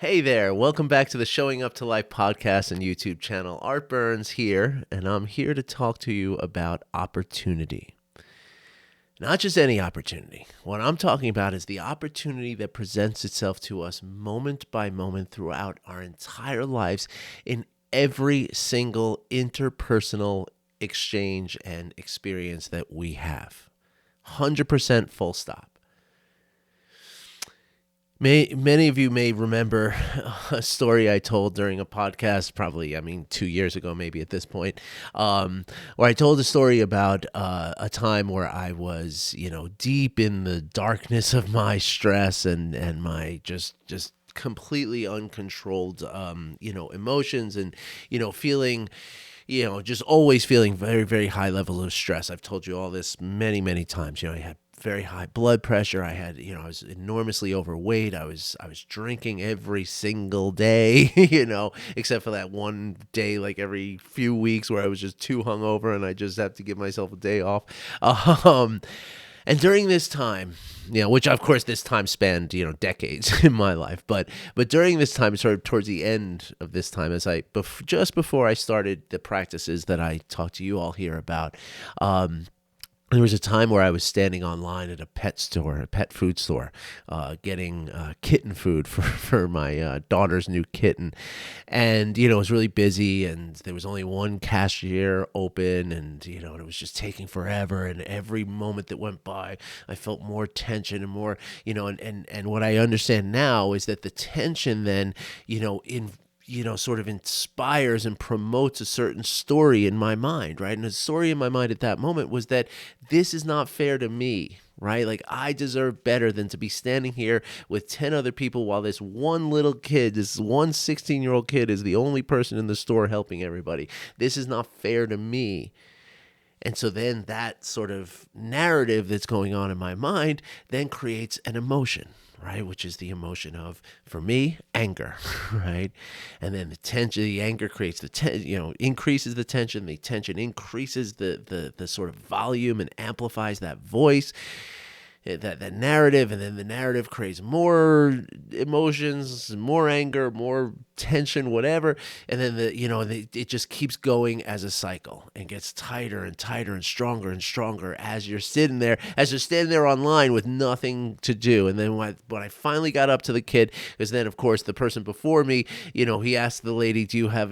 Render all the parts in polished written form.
Hey there, welcome back to the Showing Up to Life podcast and YouTube channel. Art Burns here, and I'm here to talk to you about opportunity. Not just any opportunity. What I'm talking about is the opportunity that presents itself to us moment by moment throughout our entire lives in every single interpersonal exchange and experience that we have. 100% full stop. Many of you may remember a story I told during a podcast, probably, 2 years ago, maybe at this point, where I told a story about a time where I was, deep in the darkness of my stress and my just completely uncontrolled, emotions and, feeling just always feeling very, very high level of stress. I've told you all this many, many times. I had very high blood pressure. I had, I was enormously overweight. I was drinking every single day, except for that one day, like every few weeks where I was just too hungover and I just have to give myself a day off. And during this time, which of course this time spanned, decades in my life, but during this time, sort of towards the end of this time, as just before I started the practices that I talked to you all here about, there was a time where I was standing online at a pet food store, getting kitten food for my daughter's new kitten. And, it was really busy and there was only one cashier open and, it was just taking forever. And every moment that went by, I felt more tension and more, and what I understand now is that the tension then, sort of inspires and promotes a certain story in my mind, right? And the story in my mind at that moment was that this is not fair to me, right? Like I deserve better than to be standing here with 10 other people while this one little kid, this one 16-year-old kid is the only person in the store helping everybody. This is not fair to me. And so then that sort of narrative that's going on in my mind then creates an emotion, right? Which is the emotion of, for me, anger, right? And then the tension, the anger creates increases the tension increases the sort of volume and amplifies that voice, that narrative, and then the narrative creates more emotions, more anger, more tension, whatever, and then it just keeps going as a cycle and gets tighter and tighter and stronger as you're standing there online with nothing to do. And then when I finally got up to the kid, because then of course the person before me, he asked the lady, "Do you have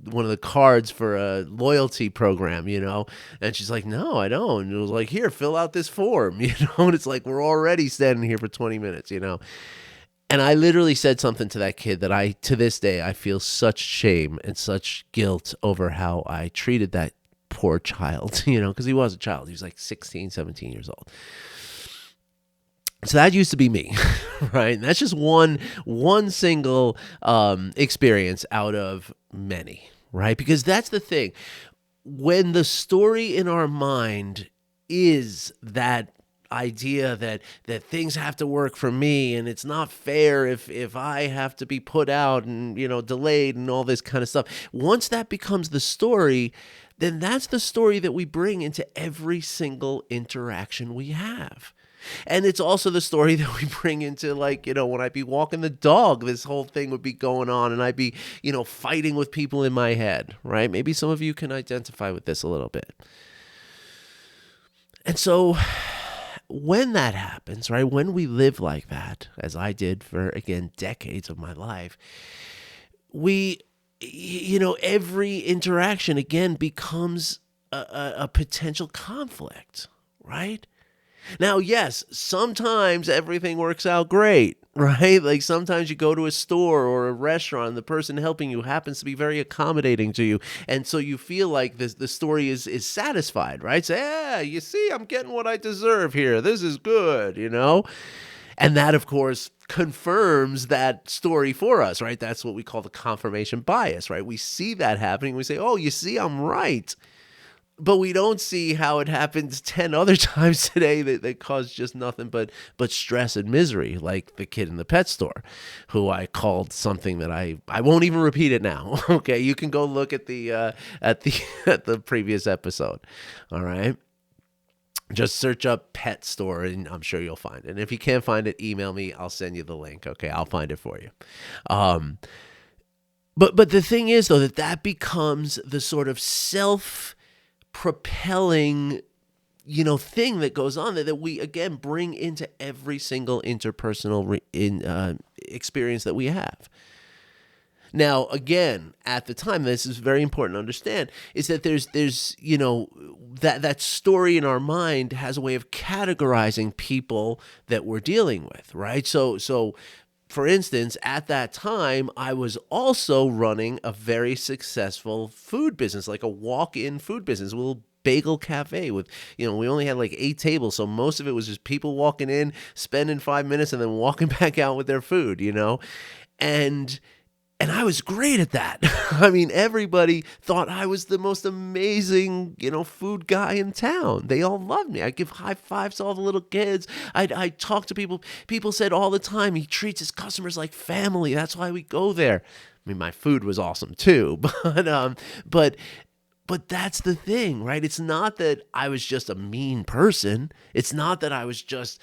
one of the cards for a loyalty program?" And she's like, "No, I don't." And it was like, "Here, fill out this form," and it's like, we're already standing here for 20 minutes, And I literally said something to that kid that to this day, I feel such shame and such guilt over how I treated that poor child, because he was a child. He was like 16, 17 years old. So that used to be me, right? And that's just one single experience out of many, right? Because that's the thing. When the story in our mind is that idea that things have to work for me and it's not fair if I have to be put out and delayed and all this kind of stuff, once that becomes the story, then that's the story that we bring into every single interaction we have. And it's also the story that we bring into, when I'd be walking the dog, this whole thing would be going on and I'd be, fighting with people in my head, right? Maybe some of you can identify with this a little bit. And so when that happens, right, when we live like that, as I did for, again, decades of my life, every interaction, again, becomes a potential conflict, right? Now, yes, sometimes everything works out great, right? Like sometimes you go to a store or a restaurant and the person helping you happens to be very accommodating to you. And so you feel like the story is satisfied, right? So, yeah, you see, I'm getting what I deserve here. This is good, And that, of course, confirms that story for us, right? That's what we call the confirmation bias, right? We see that happening. We say, oh, you see, I'm right. But we don't see how it happens 10 other times today that cause just nothing but stress and misery, like the kid in the pet store who I called something that I won't even repeat it now. Okay, you can go look at the at the previous episode. All right. Just search up pet store and I'm sure you'll find it. And if you can't find it, email me. I'll send you the link. Okay, I'll find it for you. Um, but the thing is, though, that becomes the sort of self-propelling, thing that goes on that we again bring into every single interpersonal experience that we have. Now, again, at the time, this is very important to understand, is that there's that story in our mind has a way of categorizing people that we're dealing with, right? So for instance, at that time, I was also running a very successful food business, like a walk-in food business, a little bagel cafe with, we only had like 8 tables. So most of it was just people walking in, spending 5 minutes and then walking back out with their food, and I was great at that. I mean, everybody thought I was the most amazing, food guy in town. They all loved me. I give high fives to all the little kids. I talk to people. People said all the time, he treats his customers like family. That's why we go there. I mean, my food was awesome too, but that's the thing, right? It's not that I was just a mean person. It's not that I was just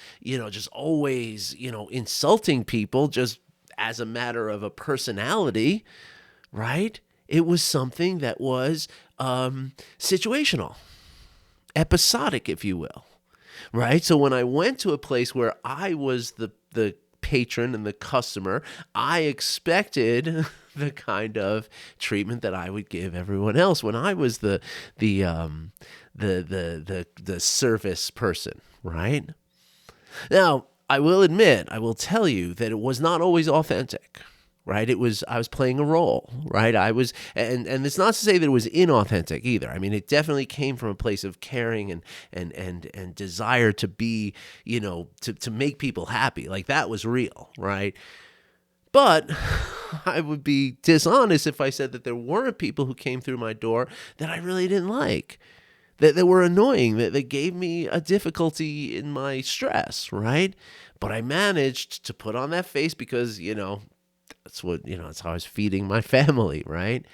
always, insulting people just as a matter of a personality, right? It was something that was situational, episodic, if you will, right? So when I went to a place where I was the patron and the customer, I expected the kind of treatment that I would give everyone else when I was the service person, right? Now, I will tell you that it was not always authentic, right? I was playing a role, right? And it's not to say that it was inauthentic either. I mean, it definitely came from a place of caring and desire to be, to make people happy. Like that was real, right? But I would be dishonest if I said that there weren't people who came through my door that I really didn't like, that were annoying, that gave me a difficulty in my stress, right? But I managed to put on that face because, that's how I was feeding my family, right?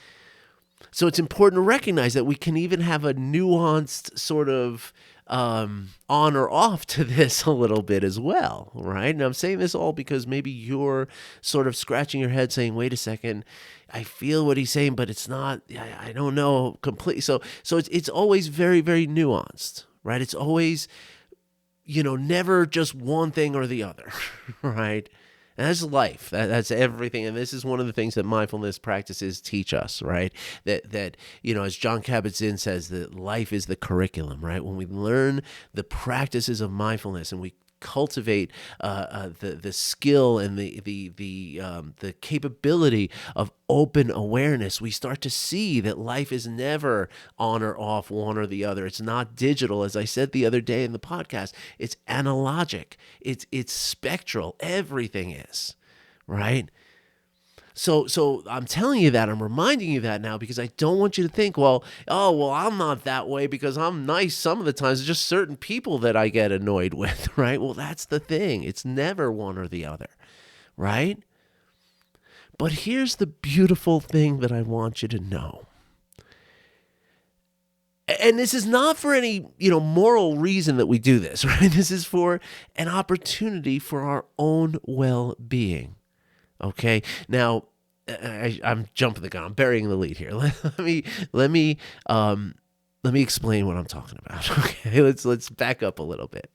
So it's important to recognize that we can even have a nuanced sort of on or off to this a little bit as well, right? And I'm saying this all because maybe you're sort of scratching your head saying, wait a second, I feel what he's saying, but it's not, I don't know completely. So it's always very, very nuanced, right? It's always, never just one thing or the other, right? And that's life. That's everything. And this is one of the things that mindfulness practices teach us, right? That as John Kabat-Zinn says, that life is the curriculum, right? When we learn the practices of mindfulness and we cultivate the skill and the capability of open awareness, we start to see that life is never on or off, one or the other. It's not digital, as I said the other day in the podcast. It's analogic. It's spectral. Everything is, right? So I'm telling you that, I'm reminding you that now because I don't want you to think, I'm not that way because I'm nice some of the times. It's just certain people that I get annoyed with, right? Well, that's the thing. It's never one or the other, right? But here's the beautiful thing that I want you to know. And this is not for any, moral reason that we do this, right? This is for an opportunity for our own well-being. Okay. Now, I'm jumping the gun. I'm burying the lead here. Let me explain what I'm talking about. Okay. Let's back up a little bit.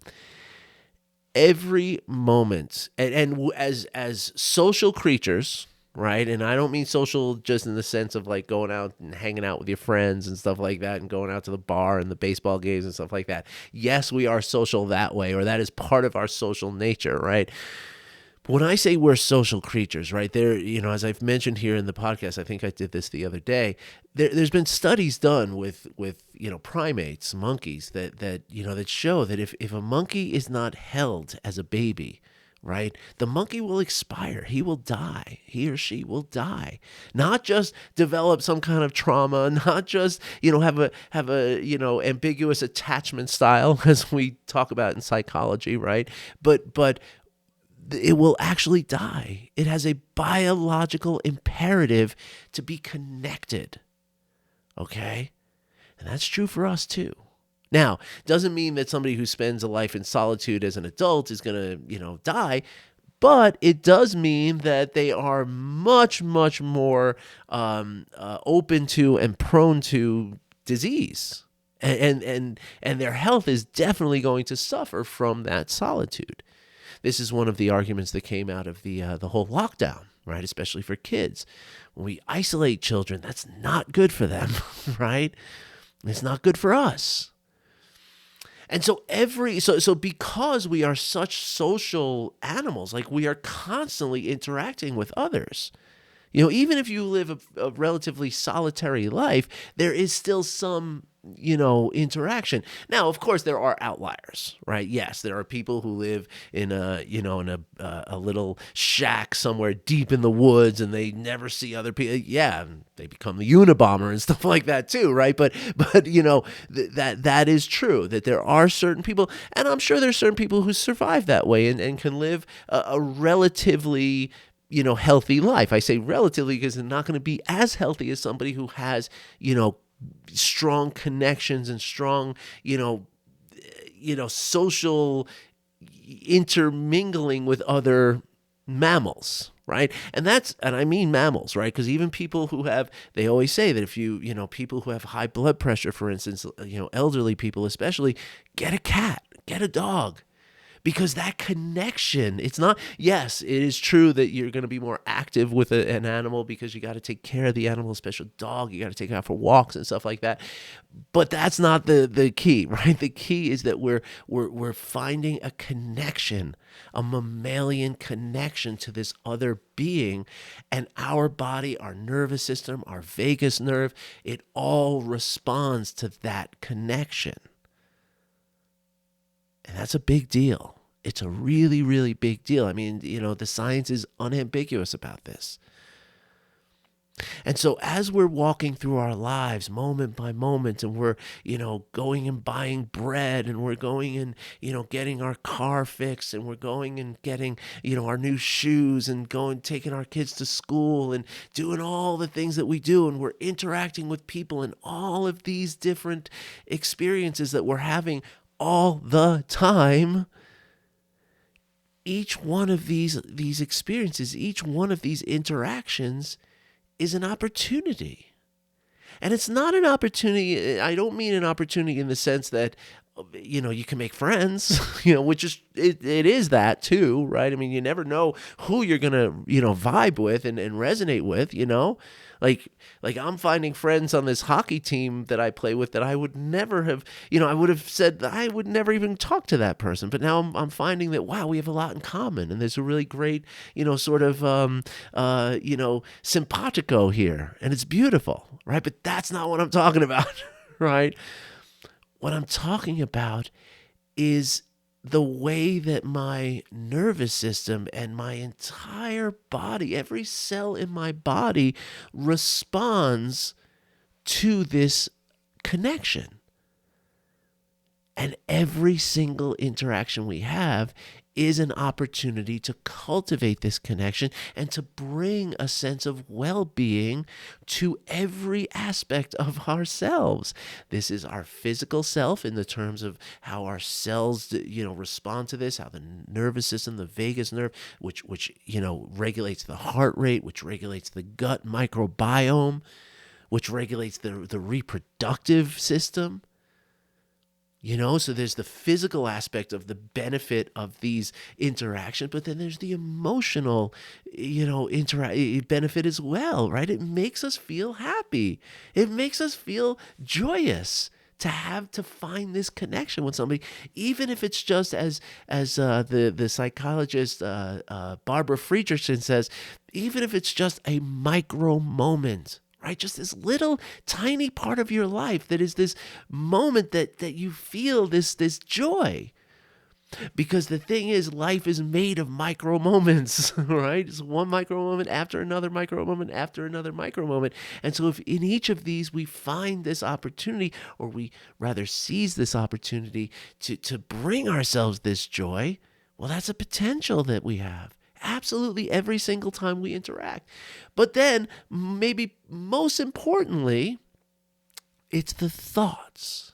Every moment, and as social creatures, right? And I don't mean social just in the sense of like going out and hanging out with your friends and stuff like that and going out to the bar and the baseball games and stuff like that. Yes, we are social that way, or that is part of our social nature, right? When I say we're social creatures, right, there, as I've mentioned here in the podcast, I think I did this the other day, there's been studies done with primates, monkeys, that show that if a monkey is not held as a baby, right, the monkey will expire. He will die. He or she will die. Not just develop some kind of trauma, not just, have a ambiguous attachment style, as we talk about in psychology, right, but it will actually die. It has a biological imperative to be connected. Okay? And that's true for us too. Now, doesn't mean that somebody who spends a life in solitude as an adult is going to, die, but it does mean that they are much, much more open to and prone to disease. And their health is definitely going to suffer from that solitude. This is one of the arguments that came out of the whole lockdown, right? Especially for kids. When we isolate children, that's not good for them, right? It's not good for us. And so because we are such social animals, like we are constantly interacting with others. Even if you live a relatively solitary life, there is still some, interaction. Now, of course, there are outliers, right? Yes, there are people who live in a little shack somewhere deep in the woods and they never see other people. Yeah, they become the Unabomber and stuff like that too, right? But that is true, that there are certain people, and I'm sure there's certain people who survive that way and can live a relatively healthy life. I say relatively because they're not going to be as healthy as somebody who has, strong connections and strong, social intermingling with other mammals, right? And I mean mammals, right? Because even people who they always say that if people who have high blood pressure, for instance, elderly people especially, get a cat, get a dog. Because that connection, it's not, yes, it is true that you're going to be more active with an animal because you got to take care of the animal, especially dog. You got to take it out for walks and stuff like that. But that's not the key, right? The key is that we're finding a connection, a mammalian connection to this other being, and our body, our nervous system, our vagus nerve, it all responds to that connection. And that's a big deal. It's a really, really big deal. I mean, the science is unambiguous about this. And so as we're walking through our lives moment by moment, and we're, going and buying bread, and we're going and, getting our car fixed, and we're going and getting, our new shoes, and taking our kids to school, and doing all the things that we do, and we're interacting with people, and all of these different experiences that we're having all the time, each one of these experiences, each one of these interactions is an opportunity. And it's not an opportunity, I don't mean an opportunity in the sense that, you can make friends, which is, it is that too, right? I mean, you never know who you're going to, vibe with and resonate with, Like I'm finding friends on this hockey team that I play with that I would never have, I would have said I would never even talk to that person. But now I'm finding that, wow, we have a lot in common. And there's a really great, sort of, simpatico here. And it's beautiful, right? But that's not what I'm talking about, right? What I'm talking about is the way that my nervous system and my entire body, every cell in my body, responds to this connection. And every single interaction we have is an opportunity to cultivate this connection and to bring a sense of well-being to every aspect of ourselves. This is our physical self in the terms of how our cells, respond to this, how the nervous system, the vagus nerve, which regulates the heart rate, which regulates the gut microbiome, which regulates the reproductive system. So there's the physical aspect of the benefit of these interactions, but then there's the emotional, benefit as well, right? It makes us feel happy. It makes us feel joyous to find this connection with somebody, even if it's just as the psychologist Barbara Friedrichsen says, even if it's just a micro moment. Right? Just this little tiny part of your life that is this moment that you feel this joy. Because the thing is, life is made of micro moments, right? It's one micro moment after another micro moment after another micro moment. And so if in each of these we find this opportunity, or we rather seize this opportunity to bring ourselves this joy, well, that's a potential that we have. Absolutely every single time we interact. But then, maybe most importantly, it's the thoughts,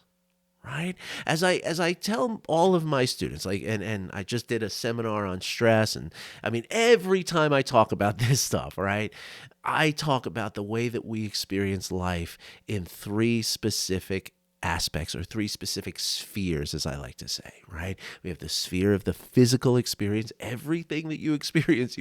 right? As I tell all of my students, like, and I just did a seminar on stress, and I mean, every time I talk about this stuff, right, I talk about the way that we experience life in three specific aspects, or three specific spheres, as I like to say, right? We have the sphere of the physical experience. Everything that you experience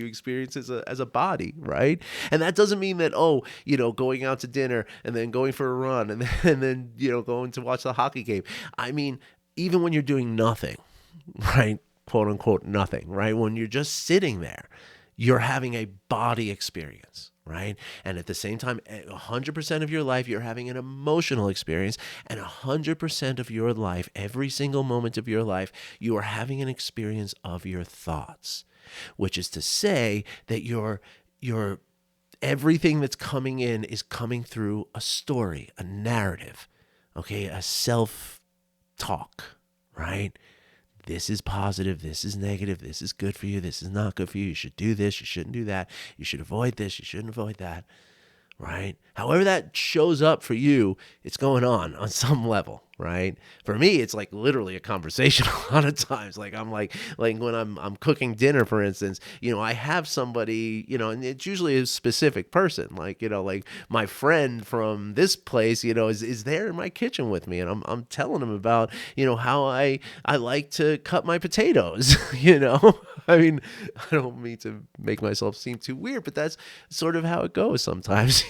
as a body, right? And that doesn't mean that, going out to dinner and then going for a run and then going to watch the hockey game. I mean, even when you're doing nothing, right? Quote unquote nothing, right? When you're just sitting there, you're having a body experience, right? And at the same time, 100% of your life, you're having an emotional experience, and 100% of your life, every single moment of your life, you are having an experience of your thoughts, which is to say that your everything that's coming in is coming through a story, a narrative, okay, a self-talk, right? This is positive, this is negative, this is good for you, this is not good for you, you should do this, you shouldn't do that, you should avoid this, you shouldn't avoid that, right? However that shows up for you, it's going on some level, right? For me, it's like literally a conversation a lot of times. Like I'm like when I'm cooking dinner, for instance, I have somebody, and it's usually a specific person, like, like my friend from this place, is there in my kitchen with me, and I'm telling him about, how I like to cut my potatoes, I mean, I don't mean to make myself seem too weird, but that's sort of how it goes sometimes,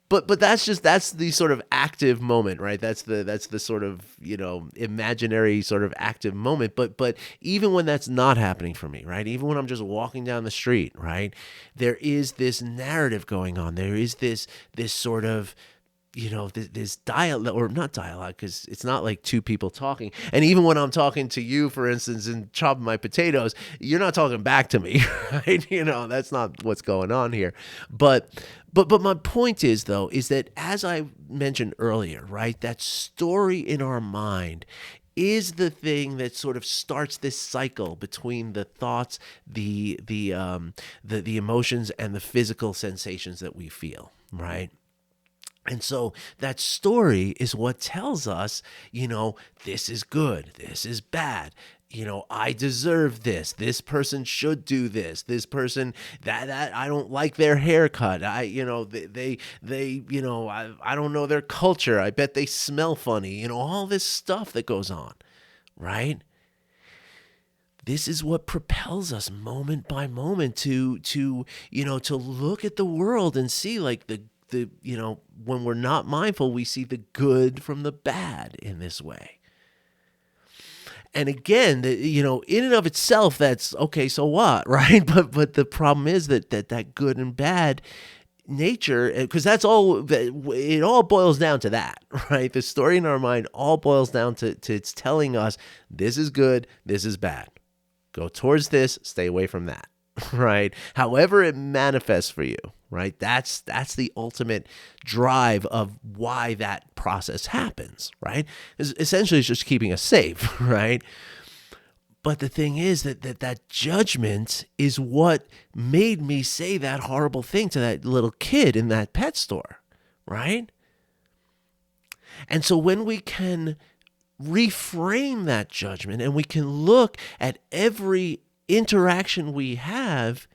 But that's the sort of active moment, right? That's the sort of, imaginary sort of active moment. But even when that's not happening for me, right? Even when I'm just walking down the street, right? There is this narrative going on. There is this sort of, this dialogue, or not dialogue, because it's not like two people talking. And even when I'm talking to you, for instance, and chopping my potatoes, you're not talking back to me, right? That's not what's going on here. But my point is, though, is that, as I mentioned earlier, right, that story in our mind is the thing that sort of starts this cycle between the thoughts, the emotions, and the physical sensations that we feel, right? And so that story is what tells us, this is good, this is bad. I deserve this. This person should do this. This person that I don't like their haircut. I don't know their culture. I bet they smell funny. All this stuff that goes on, right? This is what propels us moment by moment to look at the world and see, like, when we're not mindful, we see the good from the bad in this way. And again, in and of itself, that's okay. So what, right? But the problem is that good and bad nature, because that's all. It all boils down to that, right? The story in our mind all boils down to it's telling us this is good, this is bad. Go towards this, stay away from that. Right? However it manifests for you, right? That's the ultimate drive of why that process happens, right? Essentially, it's just keeping us safe, right? But the thing is that judgment is what made me say that horrible thing to that little kid in that pet store, right? And so when we can reframe that judgment and we can look at every interaction we have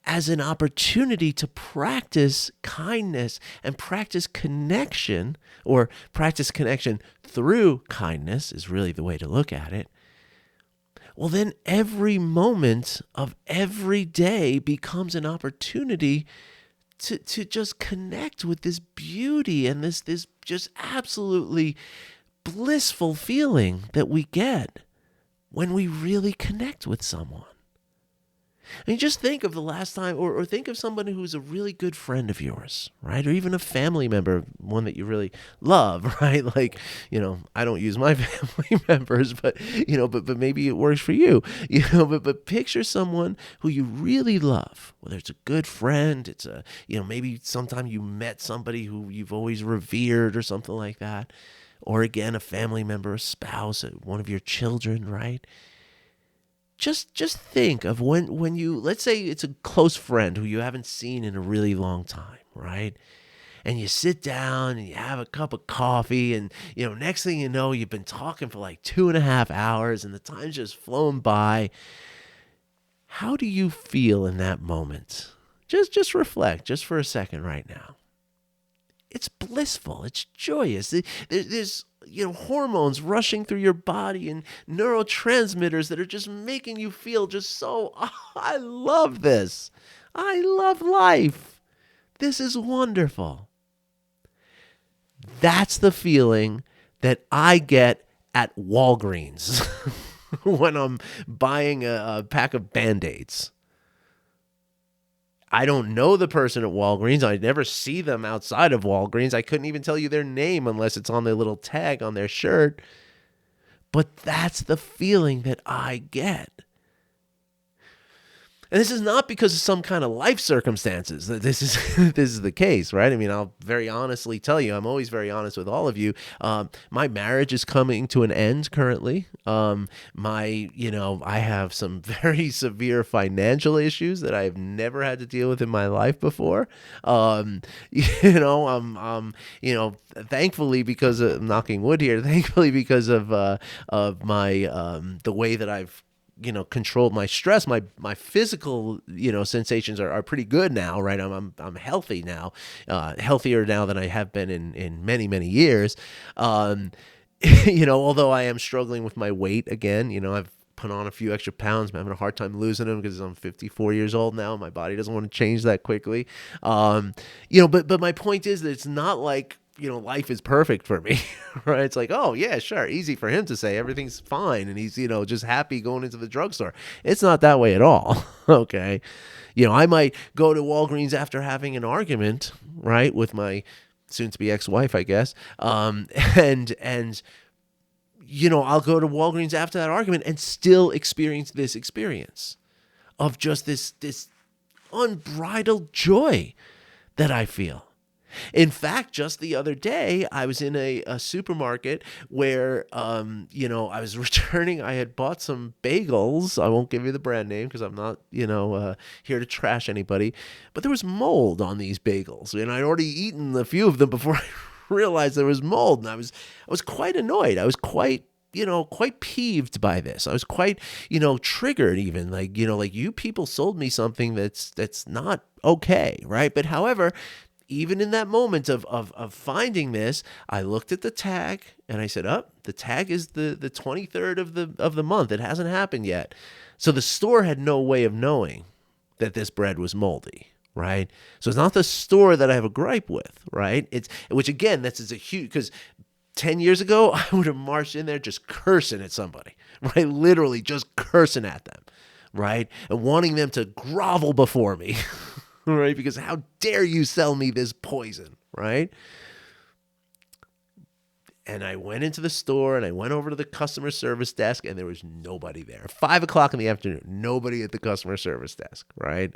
as an opportunity to practice kindness and practice connection, or practice connection through kindness is really the way to look at it. Well, then every moment of every day becomes an opportunity to just connect with this beauty and this just absolutely blissful feeling that we get when we really connect with someone. I mean, just think of the last time, or think of somebody who's a really good friend of yours, right? Or even a family member, one that you really love, right? Like, I don't use my family members, but maybe it works for you, but picture someone who you really love, whether it's a good friend, it's maybe sometime you met somebody who you've always revered or something like that. Or again, a family member, a spouse, one of your children, right? Just think of when you, let's say it's a close friend who you haven't seen in a really long time, right? and you sit down and you have a cup of coffee, and next thing you know, you've been talking for like 2.5 hours and the time's just flown by. How do you feel in that moment? Just reflect just for a second right now. It's blissful. It's joyous. There's hormones rushing through your body and neurotransmitters that are just making you feel just so, oh, I love this. I love life. This is wonderful. That's the feeling that I get at Walgreens when I'm buying a pack of Band-Aids. I don't know the person at Walgreens. I never see them outside of Walgreens. I couldn't even tell you their name unless it's on their little tag on their shirt. But that's the feeling that I get. And this is not because of some kind of life circumstances that this is the case, right? I mean, I'll very honestly tell you, I'm always very honest with all of you. My marriage is coming to an end currently. I have some very severe financial issues that I've never had to deal with in my life before. Thankfully, because of knocking wood here, thankfully because of my the way that I've controlled my stress, my physical, sensations are pretty good now, right? I'm healthy now, healthier now than I have been in many, many years. Although I am struggling with my weight again, I've put on a few extra pounds. I'm having a hard time losing them because I'm 54 years old now. My body doesn't want to change that quickly. But my point is that it's not like, life is perfect for me, right? It's like, oh yeah, sure. Easy for him to say everything's fine. And he's, just happy going into the drugstore. It's not that way at all. Okay. I might go to Walgreens after having an argument, right, with my soon to be ex-wife, I guess. And I'll go to Walgreens after that argument and still experience this experience of just this unbridled joy that I feel. In fact, just the other day, I was in a supermarket where, I was returning. I had bought some bagels. I won't give you the brand name because I'm not, here to trash anybody. But there was mold on these bagels, and I'd already eaten a few of them before I realized there was mold. And I was quite annoyed. I was quite peeved by this. I was quite, triggered even. Like you people sold me something that's not okay, right? But however, even in that moment of finding this, I looked at the tag and I said, the tag is the 23rd of the month. It hasn't happened yet. So the store had no way of knowing that this bread was moldy, right? So it's not the store that I have a gripe with, right? Which again, that's a huge, because 10 years ago, I would have marched in there just cursing at somebody, right? Literally just cursing at them, right? And wanting them to grovel before me. Right? Because how dare you sell me this poison, right? And I went into the store and I went over to the customer service desk and there was nobody there. 5:00 in the afternoon, nobody at the customer service desk, right?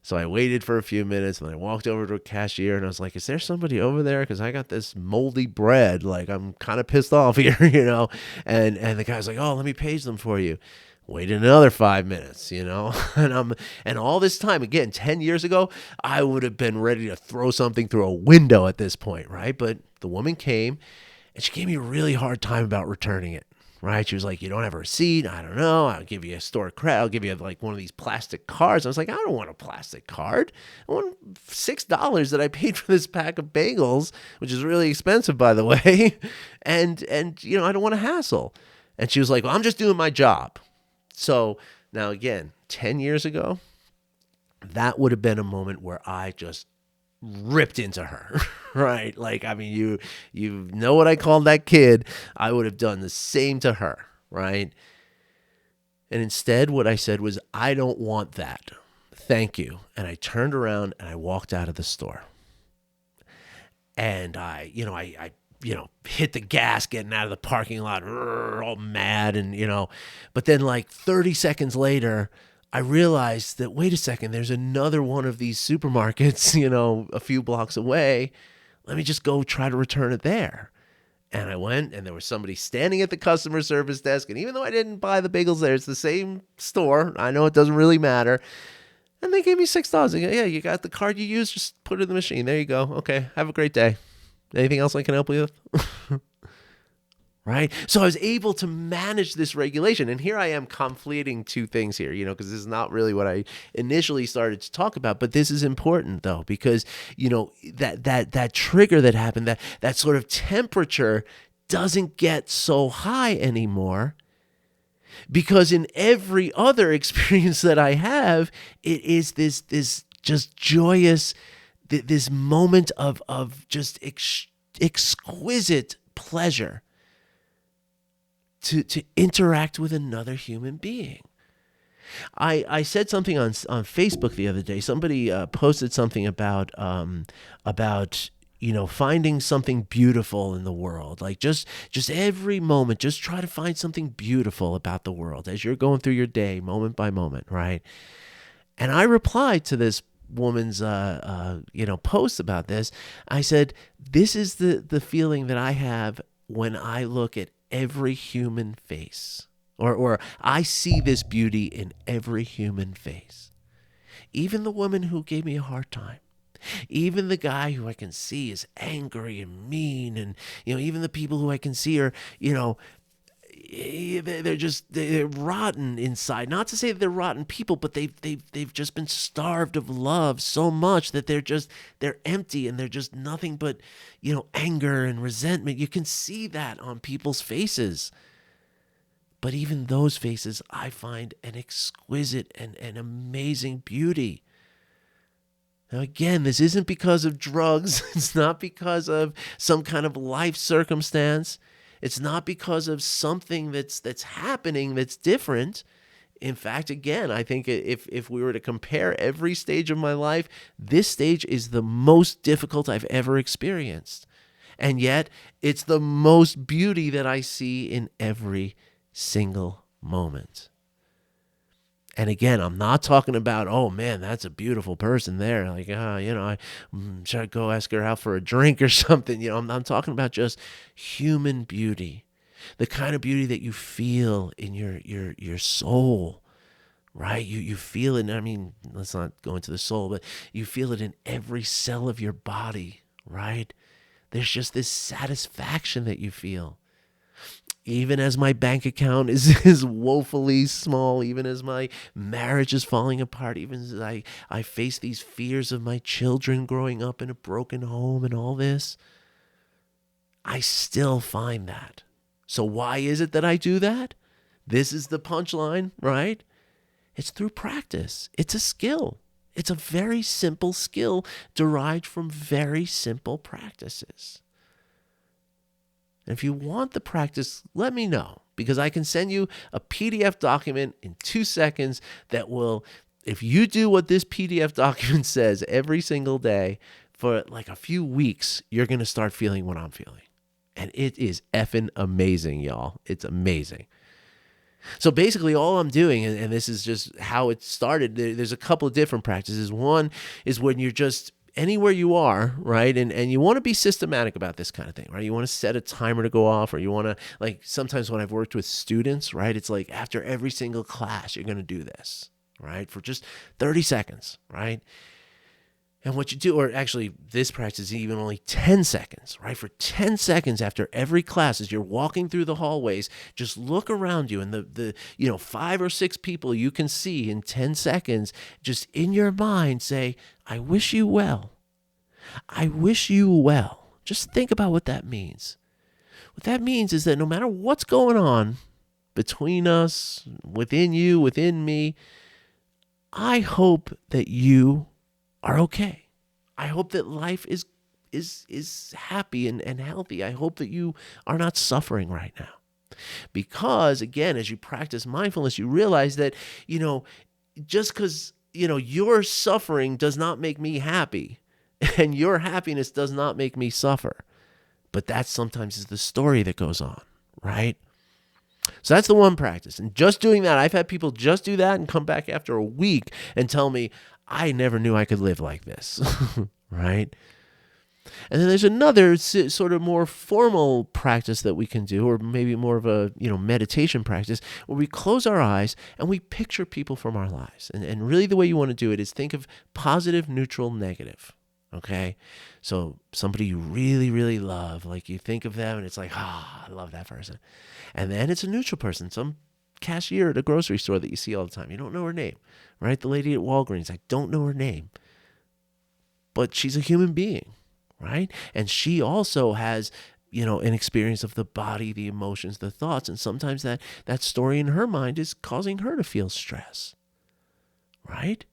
So I waited for a few minutes and I walked over to a cashier and I was like, is there somebody over there? Because I got this moldy bread. Like, I'm kind of pissed off here, And the guy's like, oh, let me page them for you. Waited another 5 minutes, and all this time, again, 10 years ago, I would have been ready to throw something through a window at this point, right? But the woman came and she gave me a really hard time about returning it, right? She was like, you don't have a receipt. I don't know. I'll give you a store credit. I'll give you like one of these plastic cards. I was like, I don't want a plastic card. I want $6 that I paid for this pack of bagels, which is really expensive, by the way. And I don't want a hassle. And she was like, well, I'm just doing my job. So now again, 10 years ago, that would have been a moment where I just ripped into her, right? Like, I mean, you know what I called that kid. I would have done the same to her, right? And instead, what I said was, I don't want that. Thank you. And I turned around and I walked out of the store. And I hit the gas getting out of the parking lot, all mad. And, but then like 30 seconds later, I realized that, wait a second, there's another one of these supermarkets, a few blocks away. Let me just go try to return it there. And I went and there was somebody standing at the customer service desk. And even though I didn't buy the bagels there, it's the same store. I know it doesn't really matter. And they gave me $6. They go, yeah, you got the card you used, just put it in the machine. There you go. Okay, have a great day. Anything else I can help you with? Right? So I was able to manage this regulation. And here I am conflating two things here, because this is not really what I initially started to talk about. But this is important, though, because, that trigger that happened, that sort of temperature doesn't get so high anymore. Because in every other experience that I have, it is this just joyous, this moment of just exquisite pleasure to interact with another human being. I said something on Facebook the other day. Somebody posted something about finding something beautiful in the world. Like just every moment, just try to find something beautiful about the world as you're going through your day, moment by moment, right? And I replied to this woman's post about this. I said, this is the feeling that I have when I look at every human face, or I see this beauty in every human face. Even the woman who gave me a hard time, even the guy who I can see is angry and mean, and even the people who I can see are they're rotten inside. Not to say that they're rotten people, but they've just been starved of love so much that they're empty, and they're just nothing but anger and resentment. You can see that on people's faces. But even those faces, I find an exquisite and amazing beauty. Now, again, this isn't because of drugs. It's not because of some kind of life circumstance. It's not because of something that's happening that's different. In fact, again, I think if we were to compare every stage of my life, this stage is the most difficult I've ever experienced. And yet, it's the most beauty that I see in every single moment. And again, I'm not talking about, oh man, that's a beautiful person there. Like, I should go ask her out for a drink or something. I'm talking about just human beauty, the kind of beauty that you feel in your soul, right? You feel it. I mean, let's not go into the soul, but you feel it in every cell of your body, right? There's just this satisfaction that you feel. Even as my bank account is woefully small, even as my marriage is falling apart, even as I face these fears of my children growing up in a broken home and all this, I still find that. So why is it that I do that? This is the punchline, right? It's through practice. It's a skill. It's a very simple skill derived from very simple practices. And if you want the practice, let me know, because I can send you a PDF document in 2 seconds that will, if you do what this PDF document says every single day for like a few weeks, you're going to start feeling what I'm feeling. And it is effing amazing, y'all. It's amazing. So basically all I'm doing, and this is just how it started, there's a couple of different practices. One is when you're just anywhere you are, right? And you want to be systematic about this kind of thing, right? You want to set a timer to go off, or you want to, like, sometimes when I've worked with students, right? It's like after every single class, you're going to do this, right? For just 30 seconds, right? And what you do, or actually this practice is even only 10 seconds, right? For 10 seconds after every class, as you're walking through the hallways, just look around you, and the 5 or 6 people you can see in 10 seconds, just in your mind say, I wish you well. I wish you well. Just think about what that means. What that means is that no matter what's going on between us, within you, within me, I hope that you are okay. I hope that life is happy and healthy. I hope that you are not suffering right now. Because again, as you practice mindfulness, you realize that, just because, your suffering does not make me happy, and your happiness does not make me suffer. But that sometimes is the story that goes on, right? So that's the one practice. And just doing that, I've had people just do that and come back after a week and tell me, I never knew I could live like this, right? And then there's another sort of more formal practice that we can do, or maybe more of a meditation practice, where we close our eyes and we picture people from our lives. And really the way you want to do it is think of positive, neutral, negative. Okay? So somebody you really, really love, like you think of them and it's like, I love that person. And then it's a neutral person, some cashier at a grocery store that you see all the time. You don't know her name, right? The lady at Walgreens, I don't know her name, but she's a human being, right? And she also has, an experience of the body, the emotions, the thoughts. And sometimes that story in her mind is causing her to feel stress, right?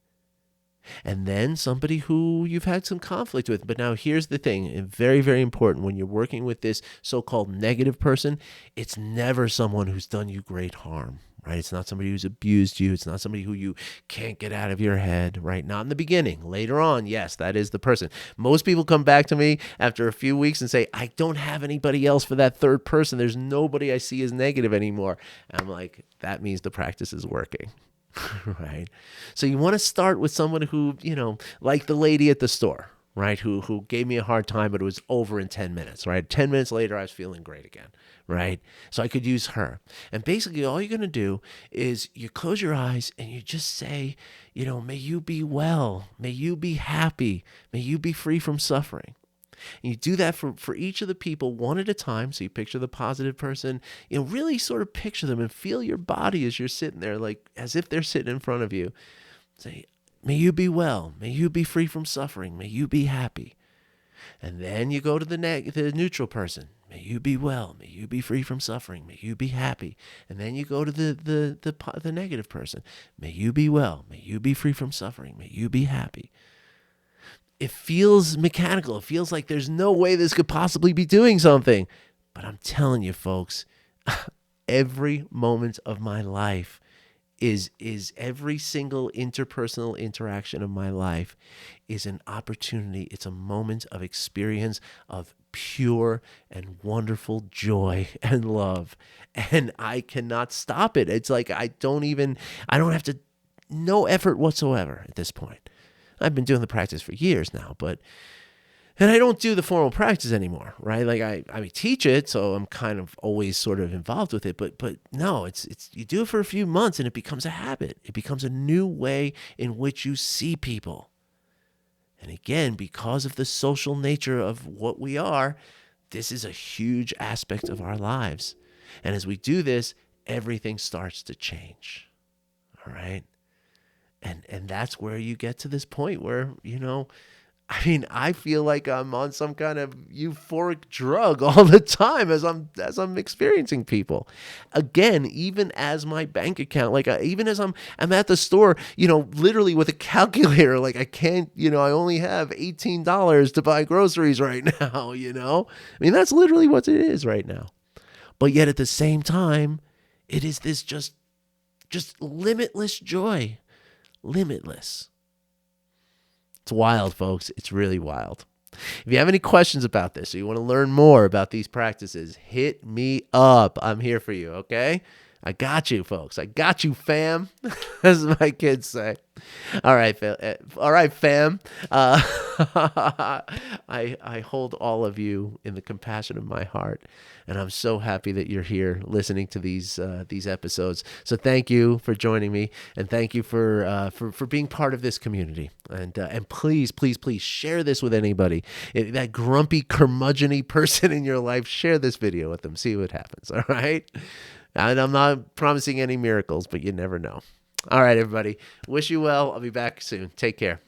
And then somebody who you've had some conflict with. But now here's the thing, and very, very important, when you're working with this so-called negative person, it's never someone who's done you great harm, right? It's not somebody who's abused you. It's not somebody who you can't get out of your head, right? Not in the beginning. Later on, yes, that is the person. Most people come back to me after a few weeks and say, I don't have anybody else for that third person. There's nobody I see as negative anymore. And I'm like, that means the practice is working. Right? So you want to start with someone who, like the lady at the store, right? Who gave me a hard time, but it was over in 10 minutes, right? 10 minutes later, I was feeling great again, right? So I could use her. And basically all you're going to do is you close your eyes and you just say, may you be well, may you be happy, may you be free from suffering. And you do that for each of the people one at a time. So you picture the positive person, really sort of picture them and feel your body as you're sitting there, like as if they're sitting in front of you. Say, may you be well. May you be free from suffering. May you be happy. And then you go to the neutral person. May you be well. May you be free from suffering. May you be happy. And then you go to the negative person. May you be well. May you be free from suffering. May you be happy. It feels mechanical. It feels like there's no way this could possibly be doing something. But I'm telling you, folks, every moment of my life is every single interpersonal interaction of my life is an opportunity. It's a moment of experience of pure and wonderful joy and love. And I cannot stop it. It's like I don't have to, no effort whatsoever at this point. I've been doing the practice for years now, and I don't do the formal practice anymore, right? Like I teach it, so I'm kind of always sort of involved with it, but no, it's you do it for a few months and it becomes a habit. It becomes a new way in which you see people. And again, because of the social nature of what we are, this is a huge aspect of our lives. And as we do this, everything starts to change. All right? And that's where you get to this point where, I feel like I'm on some kind of euphoric drug all the time as I'm experiencing people. Again, even as my bank account, even as I'm at the store, literally with a calculator, like I can't, I only have $18 to buy groceries right now, that's literally what it is right now. But yet at the same time, it is this just limitless joy. Limitless. It's wild, folks. It's really wild. If you have any questions about this or you want to learn more about these practices, hit me up. I'm here for you, okay? I got you, folks. I got you, fam, as my kids say. All right, fam. I hold all of you in the compassion of my heart, and I'm so happy that you're here listening to these episodes. So thank you for joining me, and thank you for being part of this community. And please, please, please share this with anybody. That grumpy, curmudgeon-y person in your life, share this video with them. See what happens. All right. And I'm not promising any miracles, but you never know. All right, everybody. Wish you well. I'll be back soon. Take care.